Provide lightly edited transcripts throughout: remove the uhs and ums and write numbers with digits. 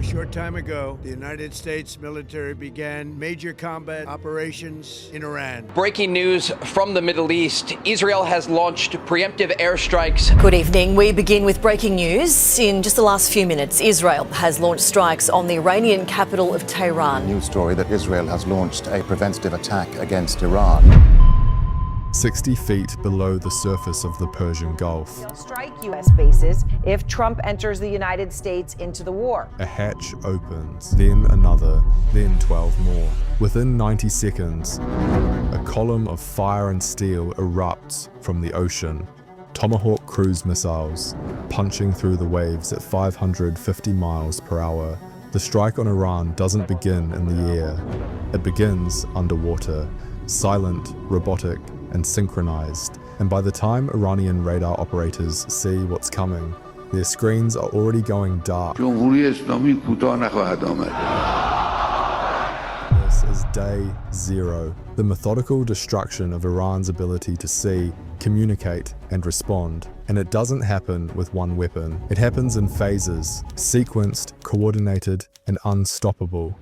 short time ago, the United States military began major combat operations in Iran. Breaking news from the Middle East. Israel has launched preemptive airstrikes. Good evening. We begin with breaking news. In just the last few minutes, Israel has launched strikes on the Iranian capital of Tehran. News story that Israel has launched a preventative attack against Iran. 60 feet below the surface of the Persian Gulf. They'll strike U.S. bases if Trump enters the United States into the war. A hatch opens, then another, then 12 more. Within 90 seconds, a column of fire and steel erupts from the ocean. Tomahawk cruise missiles punching through the waves at 550 miles per hour. The strike on Iran doesn't begin in the air. It begins underwater, silent, robotic, and synchronized, and by the time Iranian radar operators see what's coming, their screens are already going dark. This is day zero, the methodical destruction of Iran's ability to see, communicate, and respond. And it doesn't happen with one weapon. It happens in phases, sequenced, coordinated, and unstoppable.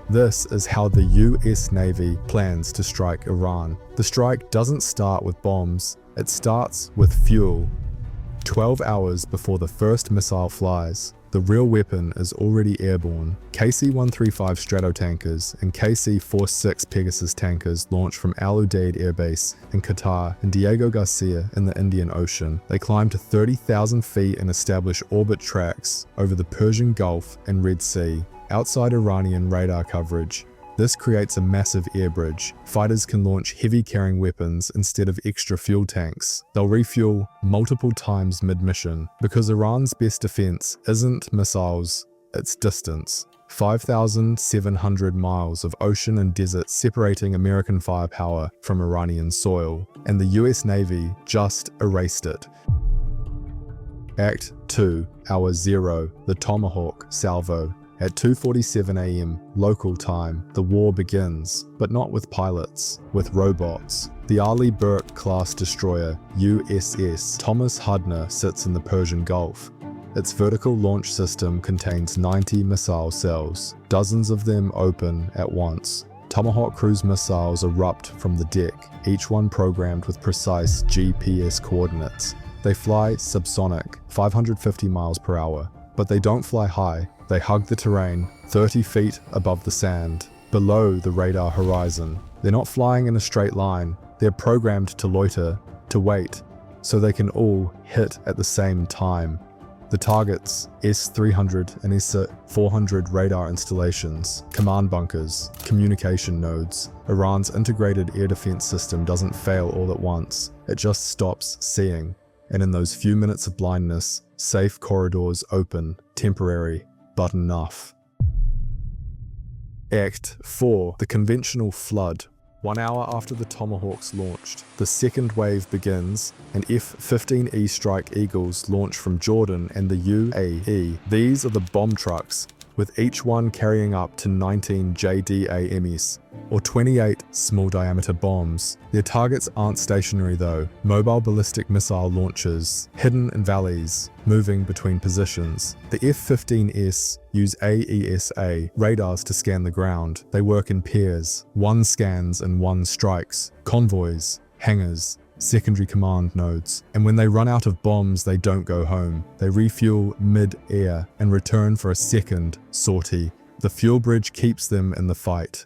This is how the US Navy plans to strike Iran. The strike doesn't start with bombs, it starts with fuel. 12 hours before the first missile flies, the real weapon is already airborne. KC-135 Stratotankers and KC-46 Pegasus tankers launch from Al Udeid Air Base in Qatar and Diego Garcia in the Indian Ocean. They climb to 30,000 feet and establish orbit tracks over the Persian Gulf and Red Sea. Outside Iranian radar coverage, this creates a massive air bridge. Fighters can launch heavy-carrying weapons instead of extra fuel tanks. They'll refuel multiple times mid-mission, because Iran's best defense isn't missiles, it's distance. 5,700 miles of ocean and desert separating American firepower from Iranian soil, and the US Navy just erased it. Act 2, Hour 0, the Tomahawk salvo. At 2:47 a.m. local time, the war begins, but not with pilots, with robots. The Arleigh Burke-class destroyer USS Thomas Hudner sits in the Persian Gulf. Its vertical launch system contains 90 missile cells, dozens of them open at once. Tomahawk cruise missiles erupt from the deck, each one programmed with precise GPS coordinates. They fly subsonic, 550 miles per hour, but they don't fly high. They hug the terrain 30 feet above the sand, below the radar horizon. They're not flying in a straight line. They're programmed to loiter, to wait, so they can all hit at the same time. The targets: S-300 and S-400 radar installations, command bunkers, communication nodes. Iran's integrated air defense system doesn't fail all at once. It just stops seeing. And in those few minutes of blindness, safe corridors open, temporary, but enough. Act 4, the conventional flood. 1 hour after the Tomahawks launched, the second wave begins, and F-15E Strike Eagles launch from Jordan and the UAE. These are the bomb trucks, with each one carrying up to 19 JDAMs, or 28 small-diameter bombs. Their targets aren't stationary though. Mobile ballistic missile launchers, hidden in valleys, moving between positions. The F-15S use AESA radars to scan the ground. They work in pairs. One scans and one strikes. Convoys, hangars, secondary command nodes. And when they run out of bombs, they don't go home. They refuel mid-air and return for a second sortie. The fuel bridge keeps them in the fight.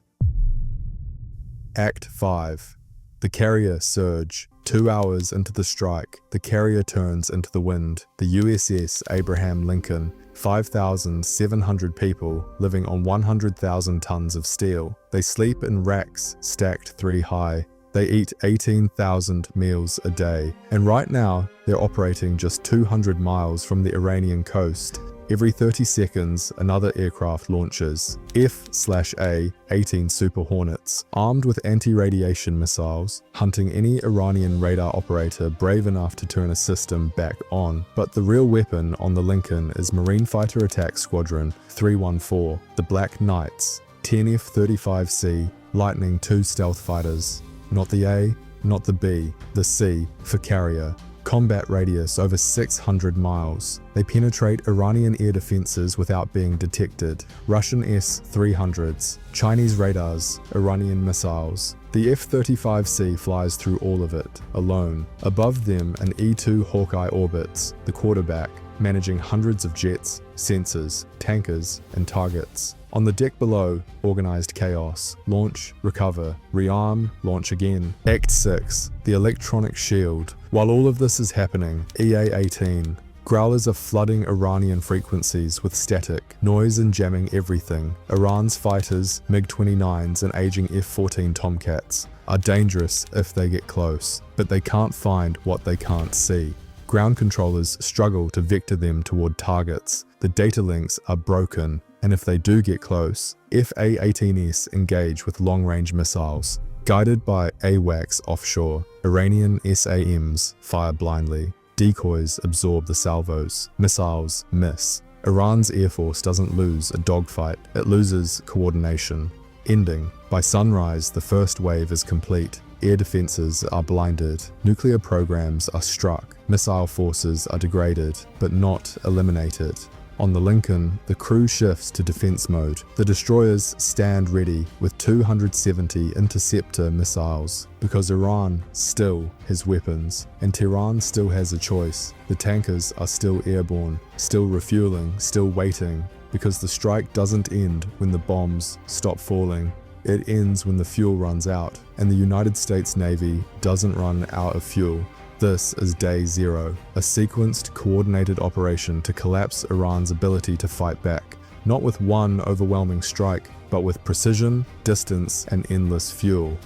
Act 5. The carrier surge. 2 hours into the strike, the carrier turns into the wind. The USS Abraham Lincoln, 5,700 people living on 100,000 tons of steel. They sleep in racks stacked 3 high. They eat 18,000 meals a day. And right now, they're operating just 200 miles from the Iranian coast. Every 30 seconds, another aircraft launches. F/A 18 Super Hornets, armed with anti-radiation missiles, hunting any Iranian radar operator brave enough to turn a system back on. But the real weapon on the Lincoln is Marine Fighter Attack Squadron 314, the Black Knights, 10 F-35C Lightning II stealth fighters. Not the A, not the B, the C for carrier. combat radius over 600 miles. They penetrate Iranian air defenses without being detected. Russian S-300s, Chinese radars, Iranian missiles. The F-35C flies through all of it, alone. Above them, an E-2 Hawkeye orbits, the quarterback, managing hundreds of jets, sensors, tankers, and targets. On the deck below, organized chaos. Launch, recover, rearm, launch again. Act 6, the electronic shield. While all of this is happening, EA-18, growlers are flooding Iranian frequencies with static, noise and jamming everything. Iran's fighters, MiG-29s and aging F-14 Tomcats, are dangerous if they get close, but they can't find what they can't see. Ground controllers struggle to vector them toward targets. The data links are broken, and if they do get close, FA-18S engage with long-range missiles. Guided by AWACS offshore, Iranian SAMs fire blindly. Decoys absorb the salvos. Missiles miss. Iran's Air Force doesn't lose a dogfight, it loses coordination. Ending. By sunrise, the first wave is complete. Air defenses are blinded. Nuclear programs are struck. Missile forces are degraded, but not eliminated. On the Lincoln, the crew shifts to defense mode. The destroyers stand ready with 270 interceptor missiles because Iran still has weapons and Tehran still has a choice. The tankers are still airborne, still refueling, still waiting, because the strike doesn't end when the bombs stop falling. It ends when the fuel runs out, and the United States Navy doesn't run out of fuel. This is day 0, a sequenced, coordinated operation to collapse Iran's ability to fight back, not with one overwhelming strike, but with precision, distance, and endless fuel.